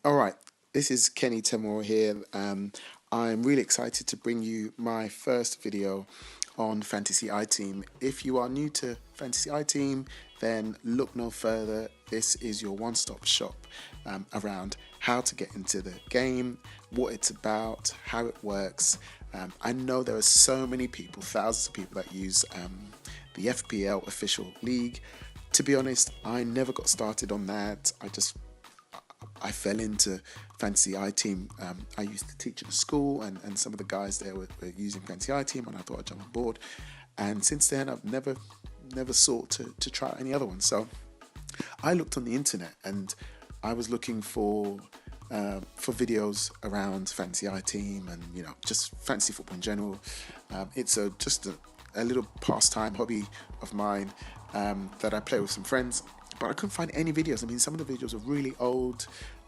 All right, this is Kenny Temore here. I'm really excited to bring you my first video on Fantasy iTeam. If you are new to Fantasy iTeam, then look no further. This is your one-stop shop around how to get into the game, what it's about, how it works. I know there are so many people, thousands of people that use the FPL official league. To be honest, I never got started on that. I fell into Fantasy iTeam. I used to teach at a school, and some of the guys there were using Fantasy iTeam, and I thought I'd jump on board. And since then, I've never sought to try any other one. So I looked on the internet, and I was looking for videos around Fantasy iTeam and just fantasy football in general. It's just a little pastime hobby of mine that I play with some friends. But I couldn't find any videos. I mean, some of the videos are really old,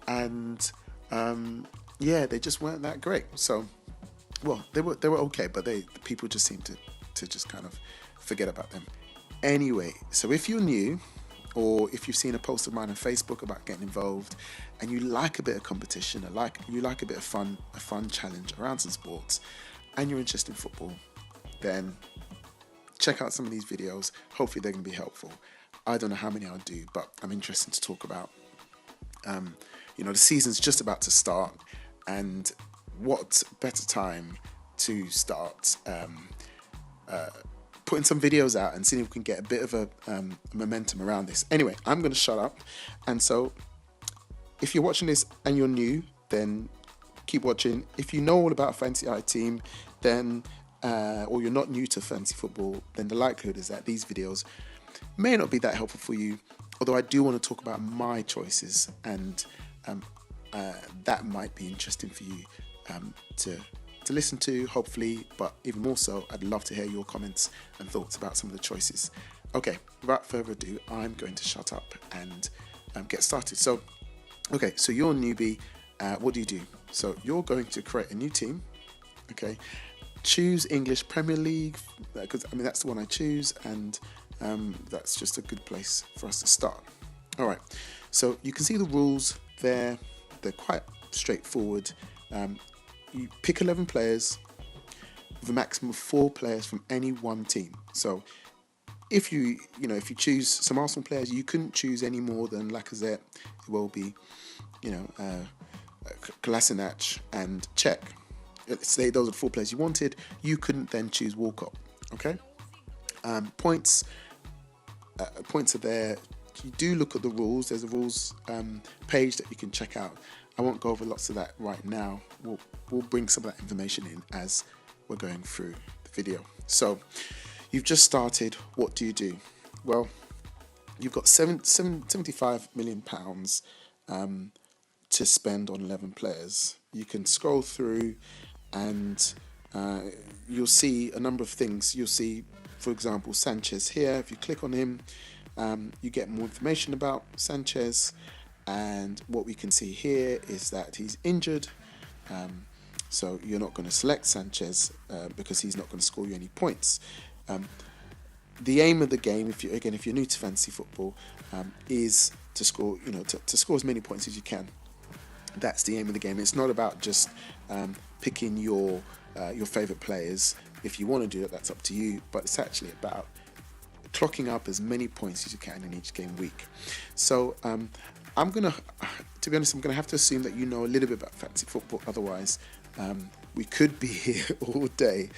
and they just weren't that great. So, well, they were okay, but the people just seemed to just kind of forget about them. Anyway, so if you're new, or if you've seen a post of mine on Facebook about getting involved, and you like a bit of competition, you like a bit of fun, a fun challenge around some sports, and you're interested in football, then check out some of these videos. Hopefully, they're going to be helpful. I don't know how many I'll do, but I'm interested to talk about. The season's just about to start, and what better time to start putting some videos out and seeing if we can get a bit of a momentum around this. Anyway, I'm going to shut up. And so, if you're watching this and you're new, then keep watching. If you know all about Fantasy iTeam, then or you're not new to fantasy football, then the likelihood is that these videos may not be that helpful for you, although I do want to talk about my choices, and that might be interesting for you to listen to, hopefully. But even more so, I'd love to hear your comments and thoughts about some of the choices. Okay, without further ado, I'm going to shut up and get started. So you're a newbie. What do? So you're going to create a new team. Okay, choose English Premier League, because that's the one I choose, and that's just a good place for us to start. All right, so you can see the rules there. They're quite straightforward. You pick 11 players with a maximum of 4 players from any one team. So if you choose some Arsenal players, you couldn't choose any more than Lacazette, Iwobi, Kolasinac and Cech. Let's say those are the 4 players you wanted. You couldn't then choose Walcott. Okay. Points are there. You do look at the rules. There's a rules page that you can check out. I won't go over lots of that right now. We'll bring some of that information in as we're going through the video. So you've just started. What do? Well, you've got £75 million to spend on 11 players. You can scroll through and you'll see a number of things. You'll see, for example, Sanchez here. If you click on him, you get more information about Sanchez, and what we can see here is that he's injured. So you're not going to select Sanchez because he's not going to score you any points. The aim of the game, if you're new to fantasy football, is to score, to score as many points as you can. That's the aim of the game. It's not about just picking your favorite players. If you want to do it, that's up to you. But it's actually about clocking up as many points as you can in each game week. So to be honest, I'm gonna have to assume that you know a little bit about fantasy football. Otherwise, we could be here all day.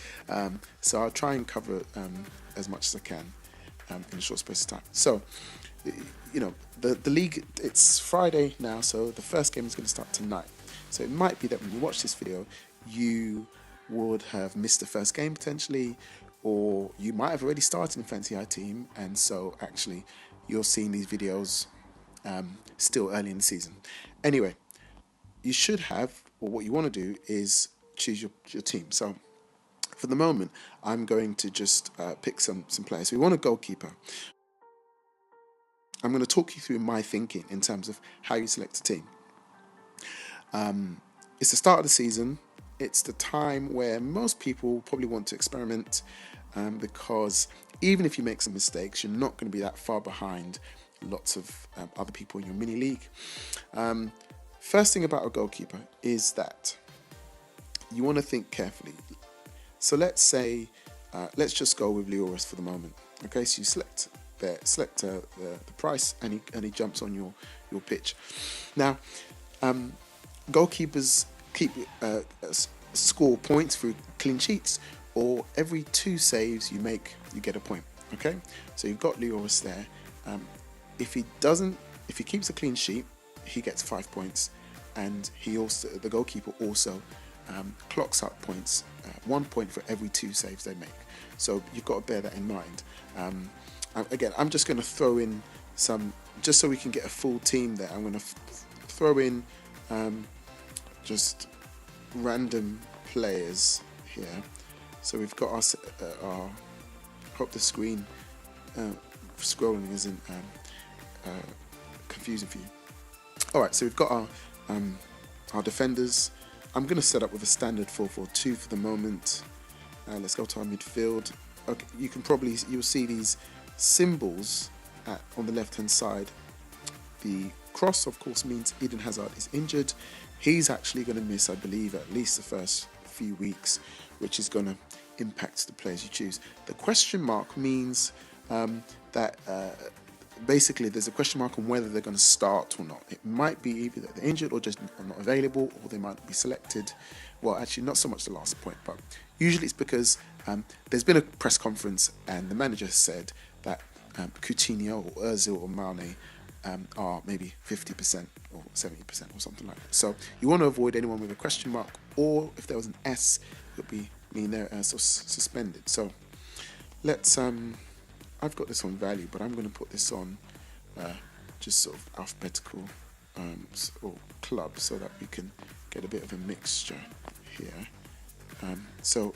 So I'll try and cover as much as I can in a short space of time. So, the league, it's Friday now, so the first game is going to start tonight. So it might be that when you watch this video, you would have missed the first game potentially, or you might have already started in Fantasy iTeam, and so actually you're seeing these videos still early in the season. Anyway, you should have, or what you want to do is choose your team. So for the moment, I'm going to just pick some players. We want a goalkeeper. I'm going to talk you through my thinking in terms of how you select a team. It's the start of the season. It's the time where most people probably want to experiment because even if you make some mistakes, you're not going to be that far behind lots of other people in your mini league. First thing about a goalkeeper is that you want to think carefully. So let's say, let's just go with Lloris for the moment. Okay, so you select the price, and he jumps on your pitch. Now, goalkeepers score points through clean sheets, or every 2 saves you make, you get a point. Okay, so you've got Lloris there. If he keeps a clean sheet, he gets 5 points, and the goalkeeper also clocks up points, 1 point for every 2 saves they make. So you've got to bear that in mind. Again, I'm just going to throw in some, just so we can get a full team there. I'm going to throw in just random players here. So we've got our hope the screen scrolling isn't confusing for you. All right, so we've got our defenders. I'm going to set up with a standard 4-4-2 for the moment. Let's go to our midfield. Okay, you'll see these symbols on the left hand side. The cross, of course, means Eden Hazard is injured. He's actually going to miss, I believe, at least the first few weeks, which is going to impact the players you choose. The question mark means that basically there's a question mark on whether they're going to start or not. It might be either that they're injured or just not available, or they might be selected. Well, actually, not so much the last point, but usually it's because there's been a press conference and the manager said that Coutinho or Ozil or Mane are maybe 50% or 70% or something like that. So you want to avoid anyone with a question mark, or if there was an S, it would mean they're suspended. So let's I've got this on value, but I'm going to put this on just sort of alphabetical or club, so that we can get a bit of a mixture here. So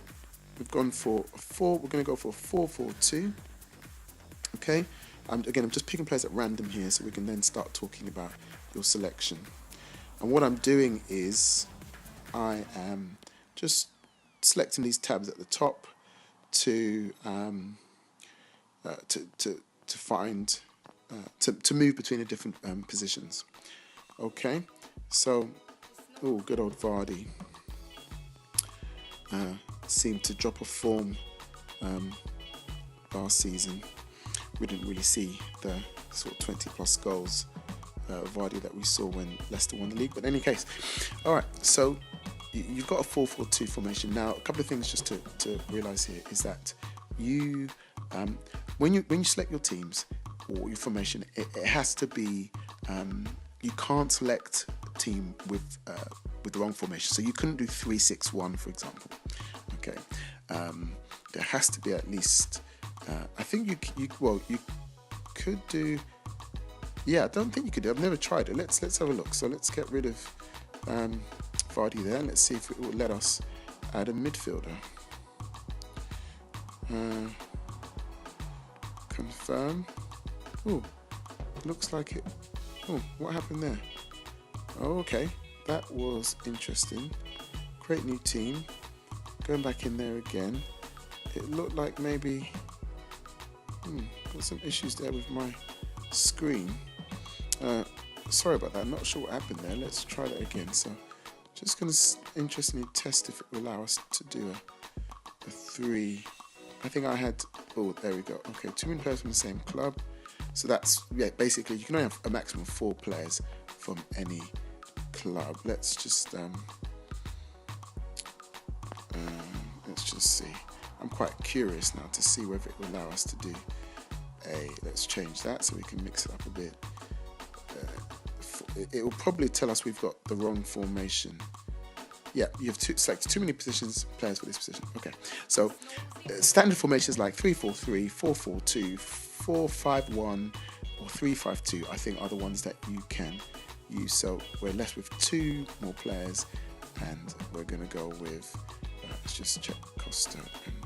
we've gone for a 4. We're going to go for a 4-4-2. Okay. Again, I'm just picking players at random here, so we can then start talking about your selection. And what I'm doing is I am just selecting these tabs at the top to find to move between the different positions. Okay, so good old Vardy seemed to drop a form last season. We didn't really see the sort of 20 plus goals Vardy that we saw when Leicester won the league. But in any case, all right, so you've got a 4-4-2 formation. Now, a couple of things just to realise here is that you when you select your teams or your formation, it has to be you can't select a team with the wrong formation. So you couldn't do 3-6-1, for example. Okay, there has to be at least. I think you could do. Yeah, I don't think you could do. I've never tried it. Let's have a look. So let's get rid of Vardy there. Let's see if it will let us add a midfielder. Confirm. Oh, looks like it. Oh, what happened there? Oh, okay, that was interesting. Create new team. Going back in there again. It looked like maybe. Got some issues there with my screen. Sorry about that. I'm not sure what happened there. Let's try that again. So, just going to interestingly test if it will allow us to do a 3. I think I had. Oh, there we go. Okay, 2 many players from the same club. So that's basically you can only have a maximum of 4 players from any club. Let's just see. I'm quite curious now to see whether it will allow us to do let's change that so we can mix it up a bit. It will probably tell us we've got the wrong formation. Yeah, you have selected too many players for this position. Okay, so standard formations like 3-4-3, 4-4-2, 4-5-1, or 3-5-2, I think are the ones that you can use. So we're left with 2 more players, and we're going to go with, let's just check Costa and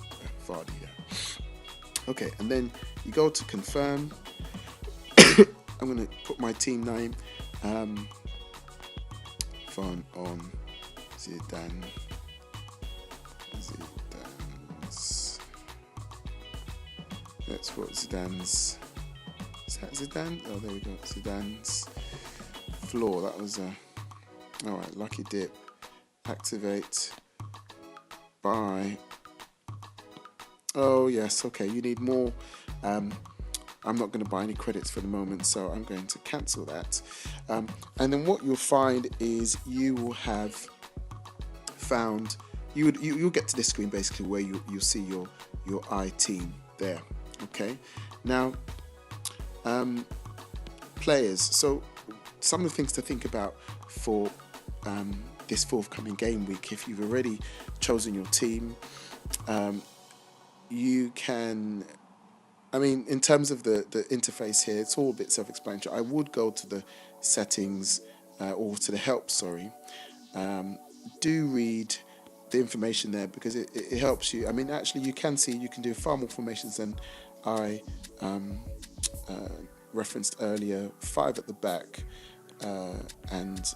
Vardy there. Okay, and then you go to confirm. I'm going to put my team name. Fun on Zidane. Let's put Zidane's. Is that Zidane? Oh, there we go. Zidane's floor. That was All right, lucky dip. Activate. Buy. Oh yes, okay, you need more. I'm not going to buy any credits for the moment, so I'm going to cancel that. And then what you'll find is you will have found, you'll get to this screen basically where you'll see your iTeam there. Okay, now players. So some of the things to think about for this forthcoming game week, if you've already chosen your team, you can, I mean, in terms of the interface here, it's all a bit self-explanatory. I would go to the settings or to the help, sorry. Do read the information there because it helps you. I mean, actually, you can see you can do far more formations than I referenced earlier. 5 at the back, and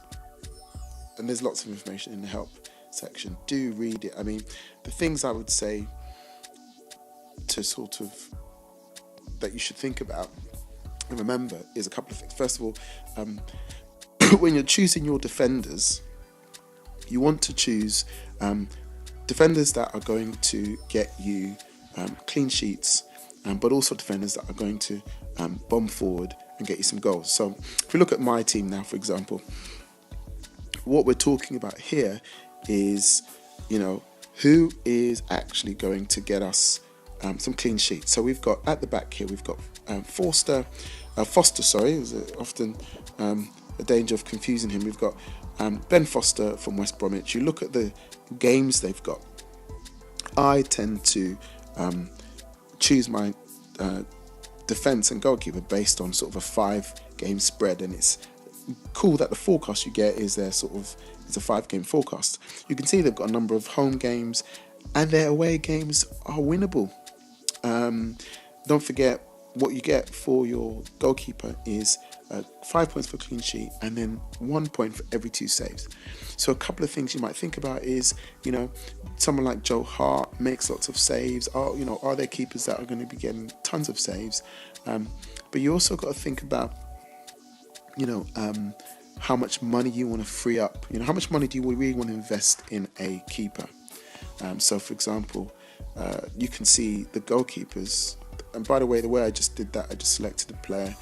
there's lots of information in the help section. Do read it. I mean, the things I would say to sort of that you should think about and remember is a couple of things. First of all, when you're choosing your defenders, you want to choose defenders that are going to get you clean sheets, but also defenders that are going to bomb forward and get you some goals. So if we look at my team now, for example, what we're talking about here is, you know, who is actually going to get us some clean sheets. So we've got at the back here, we've got Foster, sorry, there's often a danger of confusing him. We've got Ben Foster from West Bromwich. You look at the games they've got. I tend to choose my defence and goalkeeper based on sort of a 5-game spread, and it's cool that the forecast you get is their sort of, it's a 5-game forecast. You can see they've got a number of home games and their away games are winnable. Don't forget what you get for your goalkeeper is 5 points for clean sheet and then 1 point for every 2 saves. So a couple of things you might think about is, you know, someone like Joe Hart makes lots of saves. Are there keepers that are going to be getting tons of saves? But you also got to think about, you know, how much money you want to free up. You know, how much money do you really want to invest in a keeper? So for example, you can see the goalkeepers. And by the way I just did that, I just selected a player,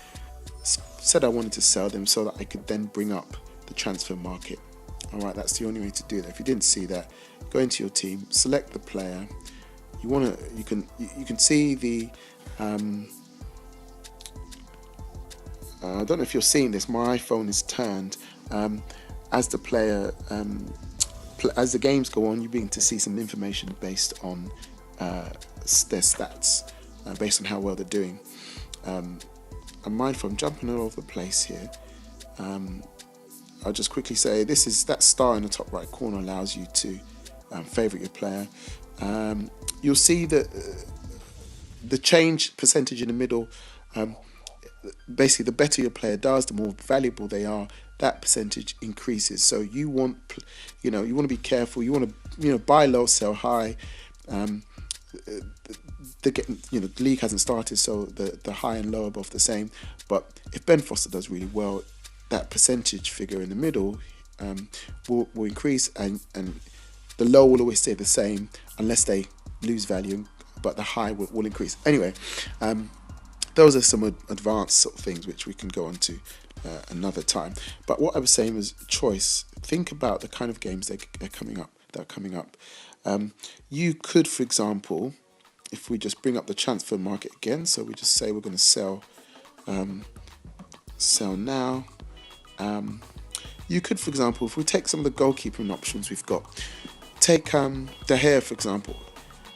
said I wanted to sell them so that I could then bring up the transfer market. All right, that's the only way to do that. If you didn't see that, go into your team, select the player. You can see the I don't know if you're seeing this. My iPhone is turned as the player as the games go on. You begin to see some information based on their stats, based on how well they're doing. I'm mindful, I'm jumping all over the place here. I'll just quickly say that star in the top right corner allows you to favourite your player. You'll see that the change percentage in the middle. Basically, the better your player does, the more valuable they are. That percentage increases. So you want to be careful. You want to buy low, sell high. The league hasn't started, so the high and low are both the same. But if Ben Foster does really well, that percentage figure in the middle will increase, and the low will always stay the same unless they lose value, but the high will increase. Anyway, those are some advanced sort of things which we can go on to another time. But what I was saying was choice. Think about the kind of games that are coming up. You could, for example, if we just bring up the transfer market again, so we just say we're going to sell now. You could, for example, if we take some of the goalkeeping options we've got, take De Gea, for example,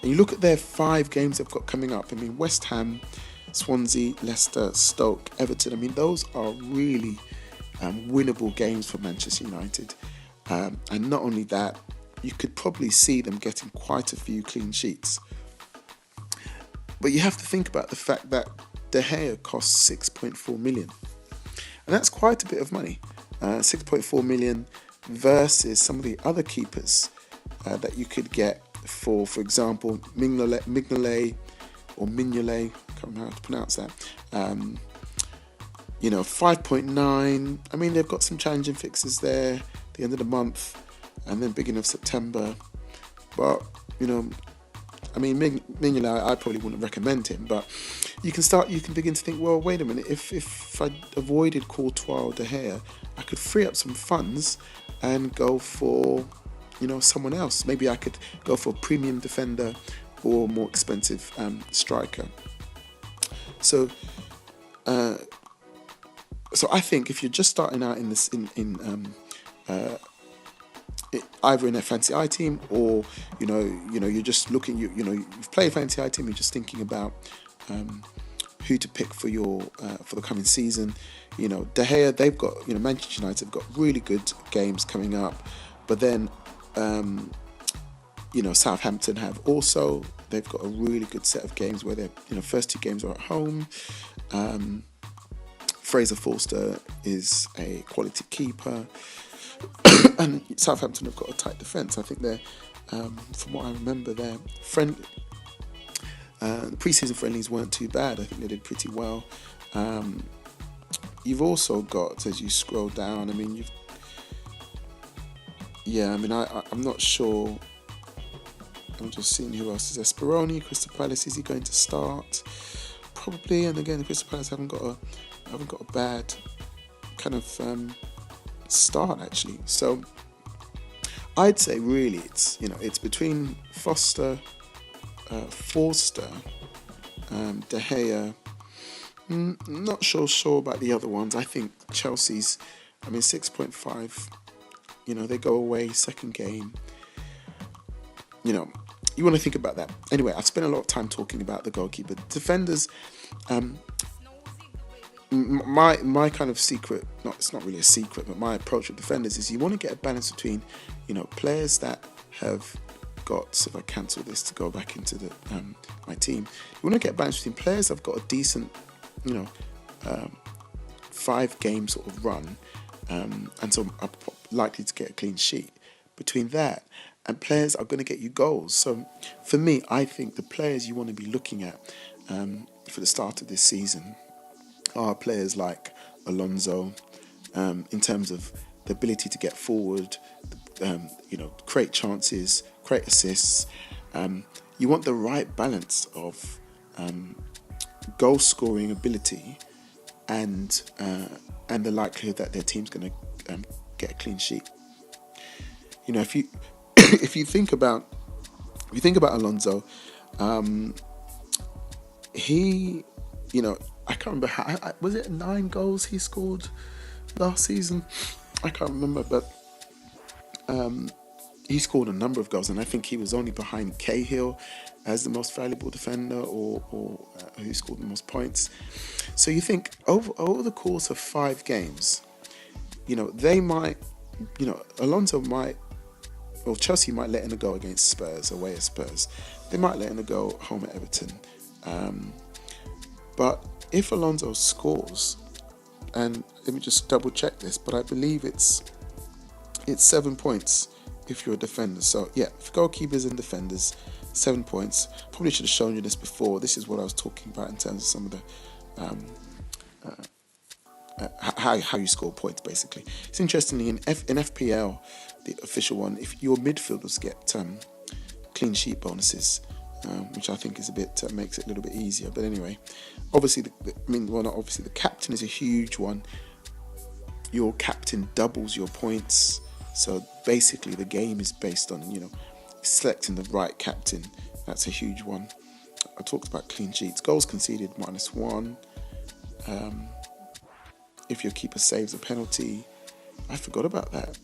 and you look at their 5 games they've got coming up. I mean, West Ham, Swansea, Leicester, Stoke, Everton. I mean, those are really winnable games for Manchester United. And not only that, you could probably see them getting quite a few clean sheets. But you have to think about the fact that De Gea costs 6.4 million. And that's quite a bit of money. 6.4 million versus some of the other keepers that you could get for example, Mignolet or Mignolet, I can't remember how to pronounce that. 5.9. I mean, they've got some challenging fixes there. the end of the month and then beginning of September. But I mean, Mignolet, I probably wouldn't recommend him, but you can begin to think, well, wait a minute, if I avoided Courtois or De Gea, I could free up some funds and go for, someone else. Maybe I could go for a premium defender or more expensive striker. So I think if you're just starting out in this, either in a fancy iTeam or you're just looking, you've played fancy iTeam, you're just thinking about who to pick for your for the coming season. De Gea, they've got, Manchester United have got really good games coming up, but then Southampton have also, they've got a really good set of games where their first 2 games are at home. Fraser Forster is a quality keeper. And Southampton have got a tight defence. I think they're, from what I remember, their the pre-season friendlies weren't too bad. I think they did pretty well. You've also got, as you scroll down, I'm not sure. I'm just seeing who else is there. Speroni, Crystal Palace, is he going to start? Probably. And again, the Crystal Palace haven't got a bad kind of start actually. So I'd say really it's between Forster, De Gea. Not sure about the other ones. I think Chelsea's, 6.5. They go away second game. You want to think about that. Anyway, I've spent a lot of time talking about the goalkeeper. Defenders, my kind of secret, it's not really a secret, but my approach with defenders is you want to get a balance between, players that have got, so if I cancel this to go back into the my team, you want to get a balance between players that have got a decent, 5-game sort of run, and so are likely to get a clean sheet. Between that and players are going to get you goals. So for me, I think the players you want to be looking at for the start of this season are players like Alonso, in terms of the ability to get forward, create chances, create assists. You want the right balance of goal scoring ability and the likelihood that their team's going to get a clean sheet. If you think about Alonso, he, I can't remember how, was it 9 goals he scored last season? I can't remember, but he scored a number of goals, and I think he was only behind Cahill as the most valuable defender, or who scored the most points. So you think over the course of 5 games, they might, Alonso might, or Chelsea might let in a goal against Spurs, away at Spurs. They might let in a goal home at Everton. But if Alonso scores, and let me just double check this, but I believe it's 7 points if you're a defender. So yeah, for goalkeepers and defenders, 7 points. Probably should have shown you this before. This is what I was talking about in terms of some of the how you score points, basically. It's interestingly in FPL, the official one, if your midfielders get clean sheet bonuses, which I think is makes it a little bit easier. But anyway, obviously, the captain is a huge one. Your captain doubles your points. So basically, the game is based on selecting the right captain. That's a huge one. I talked about clean sheets, goals conceded -1. If your keeper saves a penalty, I forgot about that.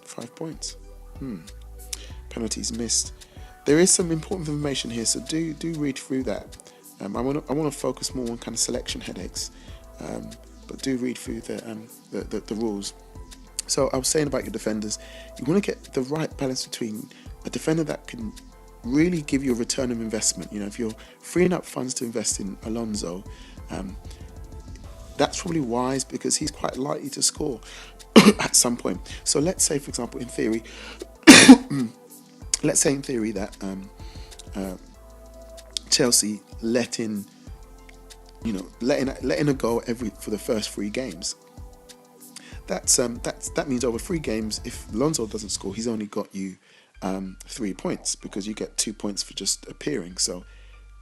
5 points. Penalties missed. There is some important information here, so do read through that. I want to focus more on kind of selection headaches, but do read through the rules. So I was saying about your defenders, you want to get the right balance between a defender that can really give you a return of investment. If you're freeing up funds to invest in Alonso, that's probably wise because he's quite likely to score at some point. So let's say, for example, in theory, that Chelsea let in a goal for the first 3 games. that means over 3 games, if Lonzo doesn't score, he's only got you 3 points, because you get 2 points for just appearing. So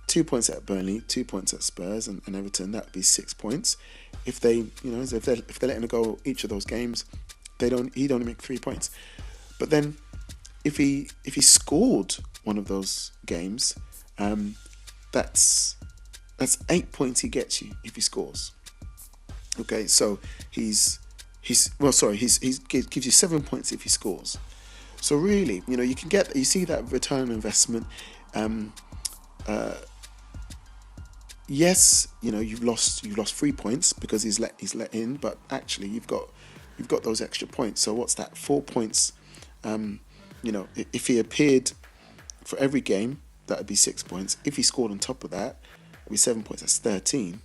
2 points at Burnley, 2 points at Spurs and Everton, that would be 6 points. If they, if they're letting him go each of those games, he'd only make 3 points. But then if he scored one of those games, that's 8 points he gets you if he scores. Okay, so he gives you 7 points if he scores. So really, you see that return on investment. Yes, you've lost 3 points because he's let in, but actually you've got those extra points. So what's that? 4 points. If he appeared for every game, that would be 6 points. If he scored on top of that, it'd be 7 points. That's 13.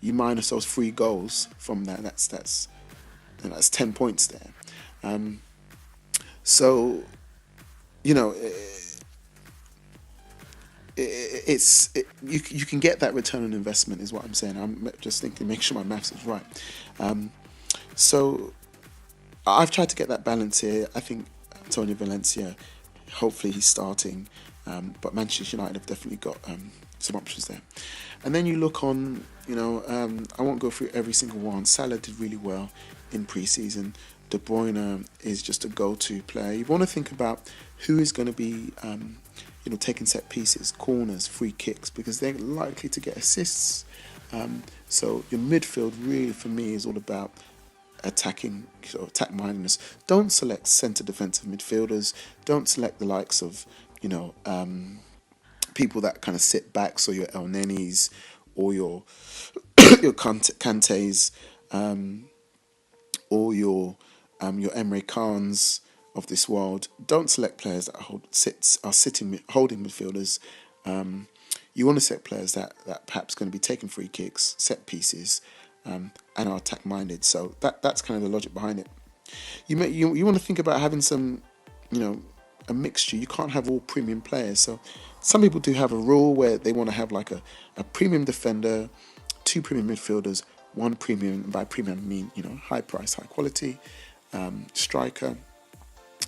You minus those 3 goals from that. That's 10 points there. So you can get that return on investment, is what I'm saying. I'm just thinking, make sure my maths is right. So I've tried to get that balance here. I think Antonio Valencia, hopefully he's starting, but Manchester United have definitely got some options there. And then you look on, I won't go through every single one. Salah did really well in pre-season. De Bruyne is just a go-to player. You want to think about who is going to be taking set pieces, corners, free kicks, because they're likely to get assists. So your midfield really, for me, is all about attacking, attack mindedness. Don't select centre defensive midfielders. Don't select the likes of, people that kind of sit back, so your El Nenis or your Kantes, or your Emre Cans of this world. Don't select players that holding midfielders. You want to select players that perhaps going to be taking free kicks, set pieces, and are attack minded. So that's kind of the logic behind it. You want to think about having some, a mixture. You can't have all premium players. So some people do have a rule where they want to have like a premium defender, 2 premium midfielders, 1 premium. By premium I mean high price, high quality striker.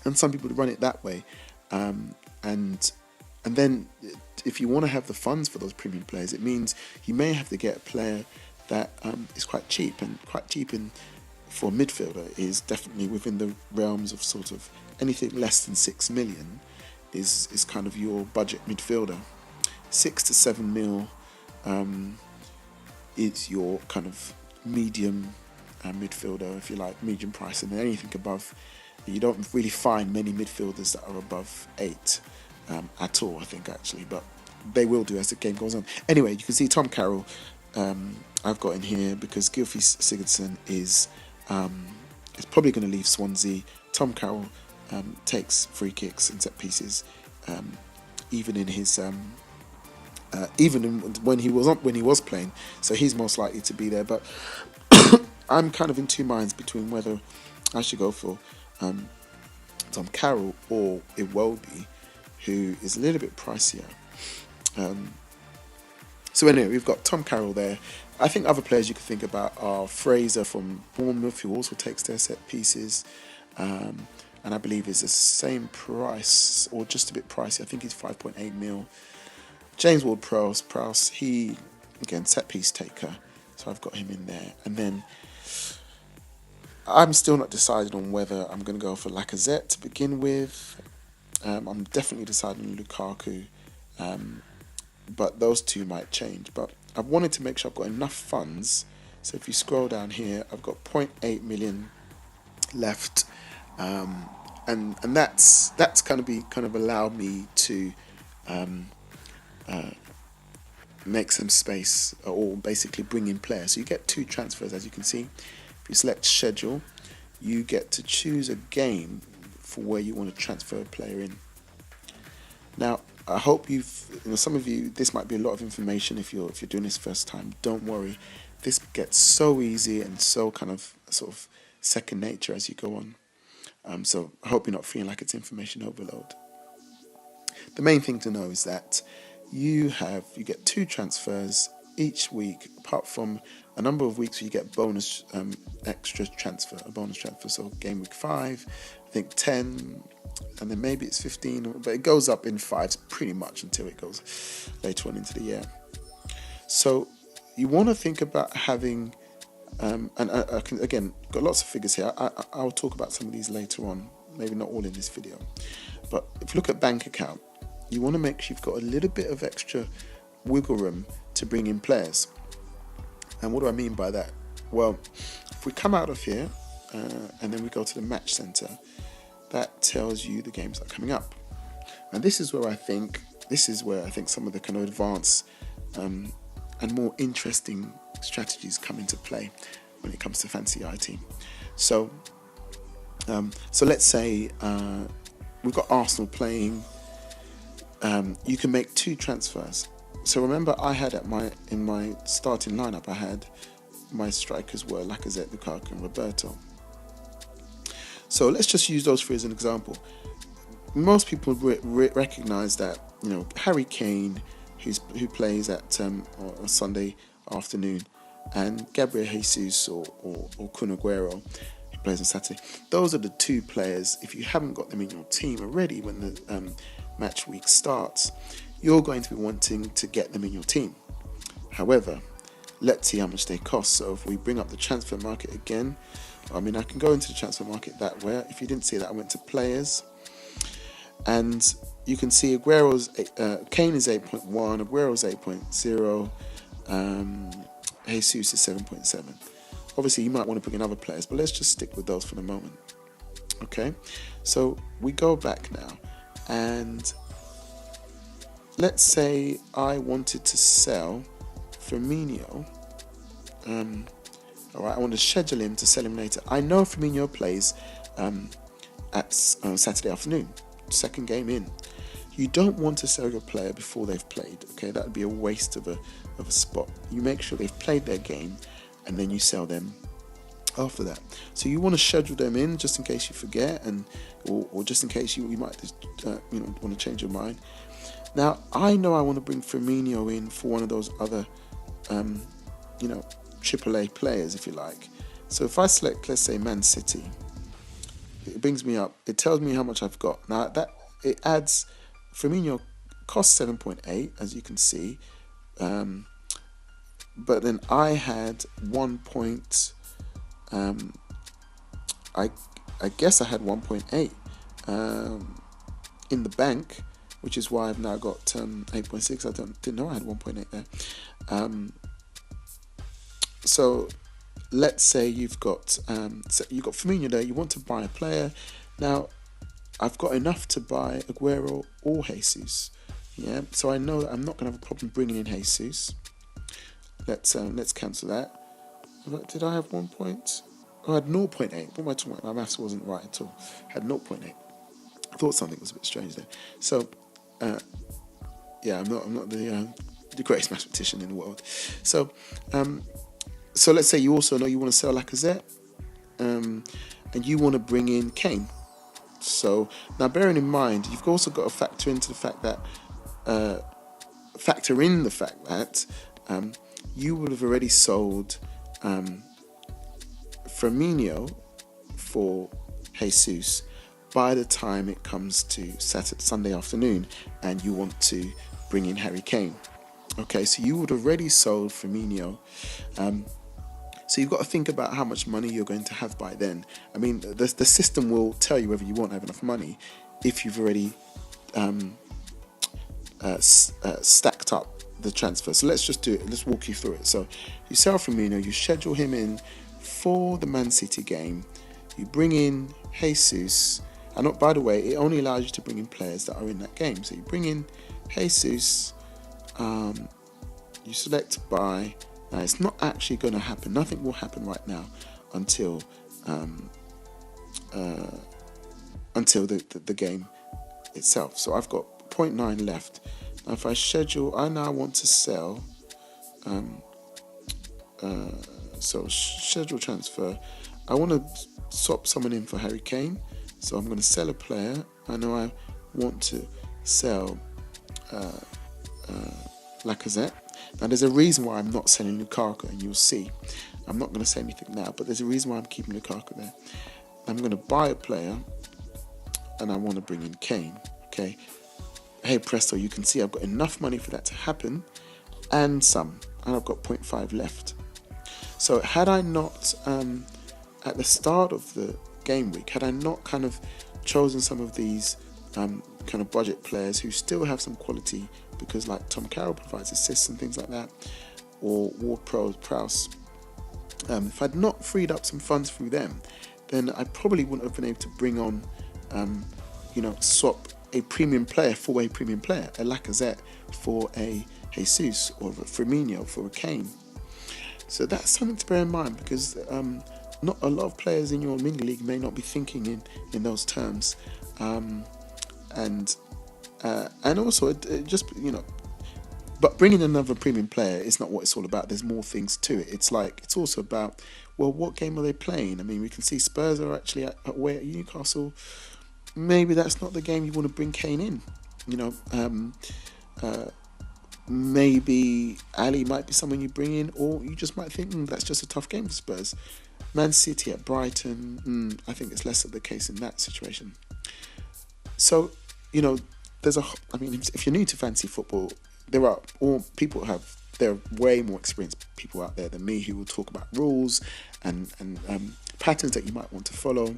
And some people run it that way, and then if you want to have the funds for those premium players, it means you may have to get a player that is quite cheap, and quite cheap for a midfielder is definitely within the realms of sort of anything less than 6 million is kind of your budget midfielder. 6 to 7 mil is your kind of medium midfielder, if you like, medium price, and anything above. You don't really find many midfielders that are above 8 at all, I think, actually, but they will do as the game goes on. Anyway, you can see Tom Carroll I've got in here because Gylfi Sigurdsson is probably going to leave Swansea. Tom Carroll takes free kicks and set pieces, even in his when he was playing, so he's most likely to be there. But I'm kind of in 2 minds between whether I should go for Tom Carroll or Iwobi, who is a little bit pricier. So anyway, we've got Tom Carroll there. I think other players you could think about are Fraser from Bournemouth, who also takes their set pieces, and I believe is the same price or just a bit pricey. I think he's 5.8 mil. James Ward-Prowse, he again set piece taker, so I've got him in there. And then I'm still not decided on whether I'm going to go for Lacazette to begin with. I'm definitely deciding on Lukaku, but those two might change. But I wanted to make sure I've got enough funds. So if you scroll down here, I've got 0.8 million left, and that's kind of allowed me to make some space, or basically bring in players. So you get 2 transfers, as you can see. If you select schedule, you get to choose a game for where you want to transfer a player in. Now, I hope some of you, this might be a lot of information if you're doing this first time. Don't worry, this gets so easy and so kind of sort of second nature as you go on. So I hope you're not feeling like it's information overload. The main thing to know is that you get 2 transfers each week, apart from a number of weeks where you get bonus extra transfer, a bonus transfer. So game week 5, I think 10, and then maybe it's 15, but it goes up in 5s pretty much until it goes later on into the year. So you want to think about having, and I can, again, got lots of figures here. I'll talk about some of these later on, maybe not all in this video. But if you look at bank account, you want to make sure you've got a little bit of extra wiggle room to bring in players. And what do I mean by that? Well, if we come out of here and then we go to the match center, that tells you the games that are coming up. And this is where I think some of the kind of advanced and more interesting strategies come into play when it comes to Fantasy iTeam. So let's say we've got Arsenal playing. You can make 2 transfers. So remember, I had in my starting lineup, I had my strikers were Lacazette, Lukaku, and Roberto. So let's just use those 3 as an example. Most people recognize that, you know, Harry Kane, who plays at a Sunday afternoon, and Gabriel Jesus or Kun Aguero, who plays on Saturday. Those are the 2 players. If you haven't got them in your team already when the match week starts, you're going to be wanting to get them in your team. However, let's see how much they cost. So if we bring up the transfer market again, I mean, I can go into the transfer market that way. If you didn't see that, I went to players, and you can see Aguero's Kane is 8.1, Aguero's 8.0, Jesus is 7.7. Obviously, you might want to bring in other players, but let's just stick with those for the moment. Okay, so we go back now, and let's say I wanted to sell Firmino. All right, I want to schedule him to sell him later. I know Firmino plays at Saturday afternoon, second game in. You don't want to sell your player before they've played. Okay, that would be a waste of a spot. You make sure they've played their game, and then you sell them after that. So you want to schedule them in just in case you forget, or just in case you might want to change your mind. Now, I know I want to bring Firmino in for one of those other, AAA players, if you like. So if I select, let's say, Man City, it brings me up. It tells me how much I've got. Now, it adds, Firmino costs 7.8, as you can see. But then I had 1 point, I guess I had 1.8 in the bank, which is why I've now got 8.6. I didn't know I had 1.8 there. So let's say you've got Firmino there. You want to buy a player. Now I've got enough to buy Aguero or Jesus. Yeah, so I know that I'm not going to have a problem bringing in Jesus. Let's cancel that. Did I have 1 point? Oh, I had 0.8. What am I talking about? My maths wasn't right at all. I had 0.8. I thought something was a bit strange there. So, I'm not the greatest mathematician in the world. So let's say you also know you want to sell Lacazette, and you want to bring in Kane. So now, bearing in mind, you've also got to factor in the fact that you would have already sold Firmino for Jesus by the time it comes to Sunday afternoon, and you want to bring in Harry Kane. Okay, so you would have already sold Firmino. So you've got to think about how much money you're going to have by then. I mean, the system will tell you whether you won't have enough money if you've already stacked up the transfer. So let's just do it. Let's walk you through it. So you sell Firmino, you schedule him in for the Man City game. You bring in Jesus. And by the way, it only allows you to bring in players that are in that game. So you bring in Jesus. You select buy. Now, it's not actually going to happen. Nothing will happen right now until the game itself. So I've got 0.9 left. Now, if I schedule, I now want to sell. So schedule transfer. I want to swap someone in for Harry Kane. So I'm going to sell a player. I know I want to sell Lacazette. Now, there's a reason why I'm not selling Lukaku, and you'll see. I'm not going to say anything now, but there's a reason why I'm keeping Lukaku there. I'm going to buy a player, and I want to bring in Kane. Okay. Hey presto, you can see I've got enough money for that to happen, and some, and I've got 0.5 left. So had I not, at the start of the game week, had I not kind of chosen some of these kind of budget players who still have some quality, because like Tom Carroll provides assists and things like that, or Ward-Prowse, if I'd not freed up some funds through them, then I probably wouldn't have been able to bring on, swap a premium player for a premium player, a Lacazette for a Jesus, or a Firmino for a Kane. So that's something to bear in mind, because not a lot of players in your mini league may not be thinking in those terms, and also it just but bringing another premium player is not what it's all about. There's more things to it. It's also about, well, what game are they playing? I mean, we can see Spurs are actually away at Newcastle. Maybe that's not the game you want to bring Kane in. Maybe Ali might be someone you bring in, or you just might think that's just a tough game for Spurs. Man City at Brighton, I think it's less of the case in that situation. So, if you're new to fantasy football, there are way more experienced people out there than me who will talk about rules and patterns that you might want to follow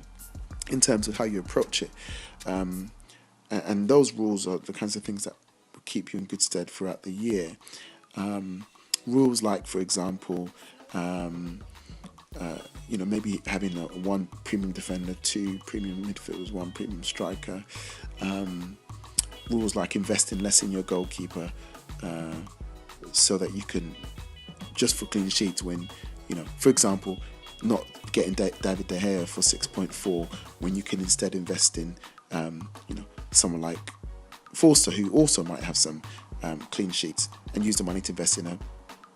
in terms of how you approach it. And those rules are the kinds of things that will keep you in good stead throughout the year. Rules like, for example, maybe having one premium defender, 2 premium midfielders, 1 premium striker. Rules like investing less in your goalkeeper, so that you can, just for clean sheets, when, for example, not getting David De Gea for 6.4 when you can instead invest in, someone like Forster, who also might have some clean sheets, and use the money to invest in a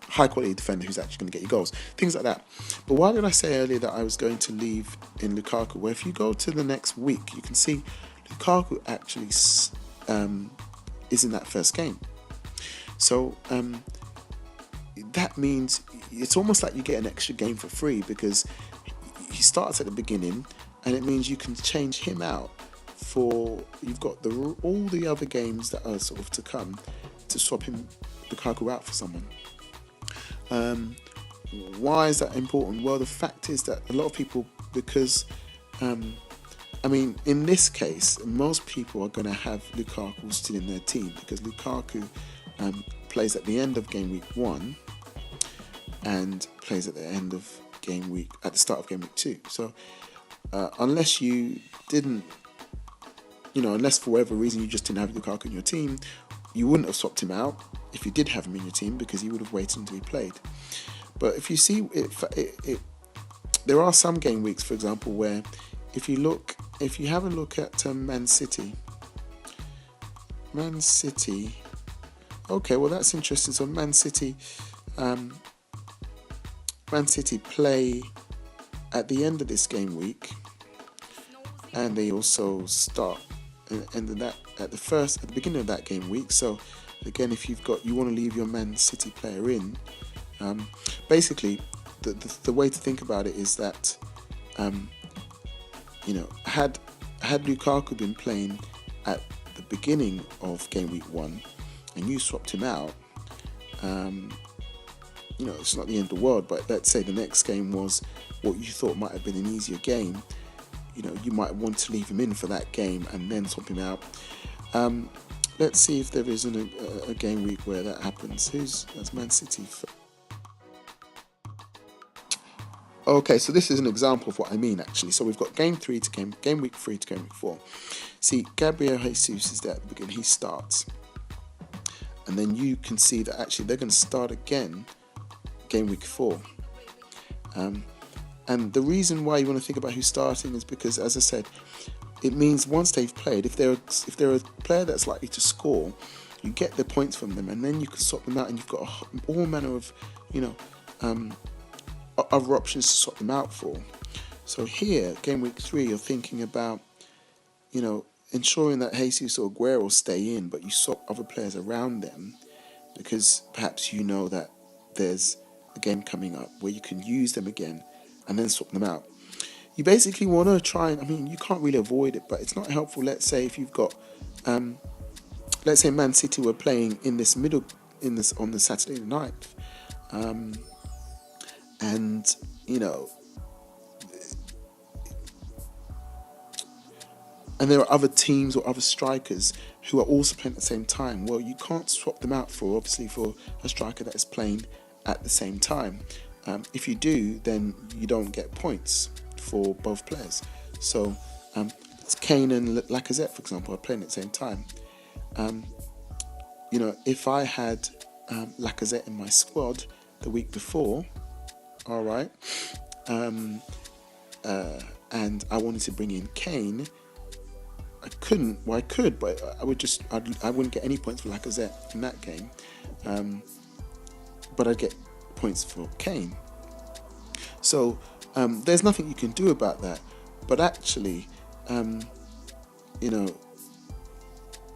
high quality defender who's actually going to get you goals, things like that. But why did I say earlier that I was going to leave in Lukaku? Well, if you go to the next week, you can see Lukaku actually is in that first game. So that means it's almost like you get an extra game for free, because he starts at the beginning, and it means you can change him out for, you've got all the other games that are sort of to come, to swap Lukaku out for someone. Why is that important? Well, the fact is that a lot of people, because in this case, most people are going to have Lukaku still in their team, because Lukaku plays at the end of game week 1 and plays at the start of game week 2. So unless you didn't, unless for whatever reason you just didn't have Lukaku in your team, you wouldn't have swapped him out if you did have him in your team, because you would have waited until he played. But if you see, there are some game weeks, for example, where if you have a look at Man City, okay, well, that's interesting. So Man City play at the end of this game week, and they also start at the beginning of that game week. So again, if you want to leave your Man City player in, basically the way to think about it is that had Lukaku been playing at the beginning of game week 1 and you swapped him out, it's not the end of the world, but let's say the next game was what you thought might have been an easier game, you might want to leave him in for that game and then swap him out. Let's see if there isn't a game week where that happens. That's Man City. Okay, so this is an example of what I mean, actually. So we've got game week 3 to game week 4. See, Gabriel Jesus is there at the beginning. He starts. And then you can see that actually they're going to start again game week 4. And the reason why you want to think about who's starting is because, as I said, it means once they've played, if they're a player that's likely to score, you get the points from them, and then you can swap them out, and you've got all manner of, other options to swap them out for. So here, game week 3, you're thinking about, ensuring that Jesus or Aguero stay in, but you swap other players around them, because perhaps you know that there's a game coming up where you can use them again and then swap them out. You basically want to try and, I mean, you can't really avoid it, but it's not helpful. Let's say if you've got, let's say Man City were playing in this middle, in this on the Saturday night, and you know, and there are other teams or other strikers who are also playing at the same time. Well, you can't swap them out for, obviously, for a striker that is playing at the same time. If you do, then you don't get points for both players. So it's Kane and Lacazette, for example, are playing at the same time. You know, if I had Lacazette in my squad the week before, all right, and I wanted to bring in Kane, I couldn't. Well, I could, but I wouldn't get any points for Lacazette in that game. But I'd get points for Kane. So there's nothing you can do about that. But actually, you know,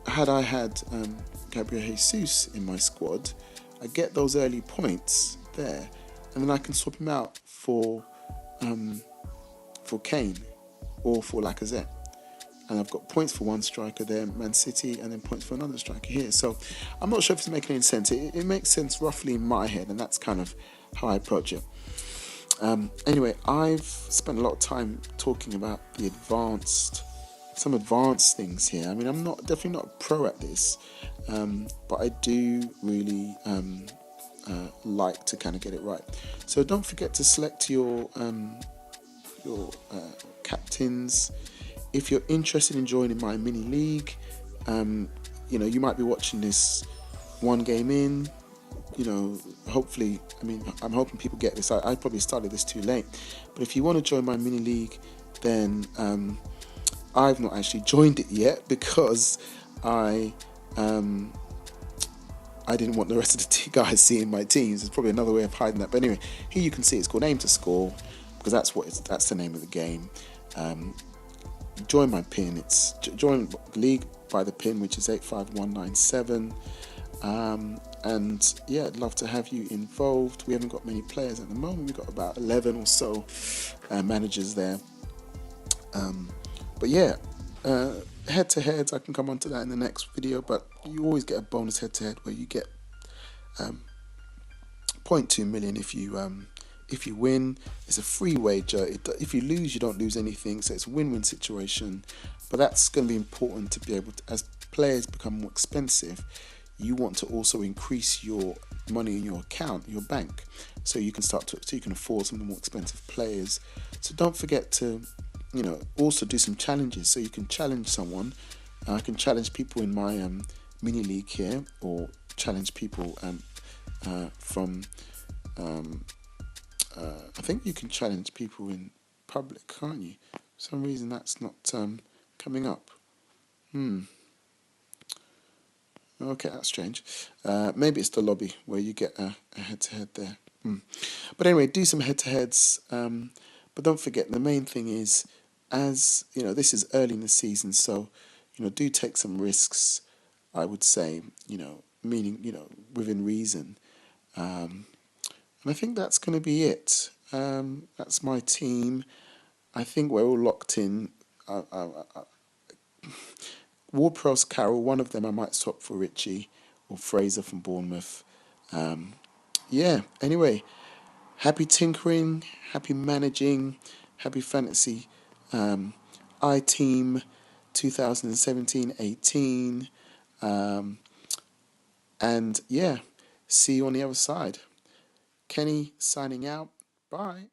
had I had Gabriel Jesus in my squad, I get those early points there, and then I can swap him out for Kane or for Lacazette. And I've got points for one striker there, Man City, and then points for another striker here. So I'm not sure if it's making any sense. It makes sense roughly in my head, and that's kind of how I approach it. Anyway, I've spent a lot of time talking about some advanced things here. I mean, I'm definitely not a pro at this, but I do really like to kind of get it right. So don't forget to select your captains. If you're interested in joining my mini league, you know, you might be watching this one game in, you know, hopefully, I mean, I'm hoping people get this. I probably started this too late, but if you want to join my mini league, then I've not actually joined it yet because I didn't want the rest of the guys seeing my teams. There's probably another way of hiding that, but anyway, here you can see it's called Aim to Score, because that's the name of the game. Join my pin. It's join the league by the pin, which is 85197. And yeah, I'd love to have you involved. We haven't got many players at the moment. We've got about 11 or so managers there. But yeah, head-to-heads, I can come on to that in the next video, but you always get a bonus head-to-head where you get 0.2 million if you win. It's a free wager. If you lose, you don't lose anything, so it's a win-win situation. But that's going to be important to be able to, as players become more expensive, you want to also increase your money in your account, your bank, so you can so you can afford some of the more expensive players. So don't forget to, you know, also do some challenges, so you can challenge someone. I can challenge people in my mini league here, or challenge people from I think you can challenge people in public, can't you? For some reason that's not coming up. Okay, that's strange. Maybe it's the lobby where you get a head-to-head there. But anyway, do some head-to-heads. But don't forget, the main thing is, as you know, this is early in the season, so you know, do take some risks. I would say, you know, meaning, you know, within reason. And I think that's going to be it. That's my team. I think we're all locked in. Ward-Prowse, Carroll, one of them I might swap for Richie or Fraser from Bournemouth. Yeah, anyway, happy tinkering, happy managing, happy fantasy. iTeam 2017-18. And yeah, see you on the other side. Kenny signing out. Bye.